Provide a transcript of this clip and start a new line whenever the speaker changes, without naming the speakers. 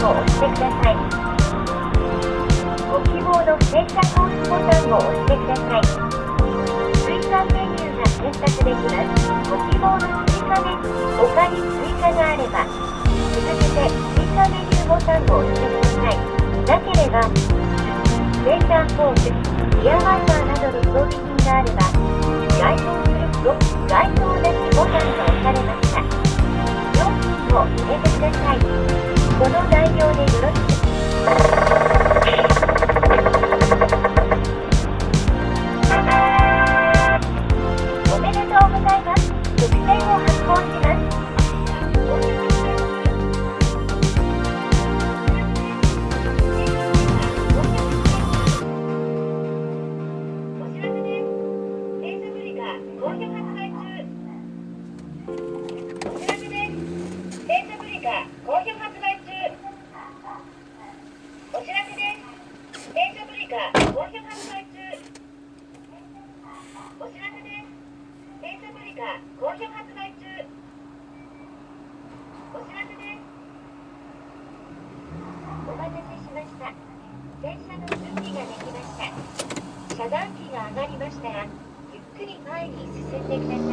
ンを押してください。ご希望の洗車コースボタンを押してください。追加メニューが選択できます。ご希望の追加メニュー、他に追加があれば、続けて追加メニューボタンを押してください。なければ、センターコース、リアワイパーなどの装備品があれば、該当する該当なきボタンが押されました。料金を入れてください。この内容でよろしく。おめでとうございます。特典を発行します。遮断機が上がりましたら、ゆっくり前に進んでください。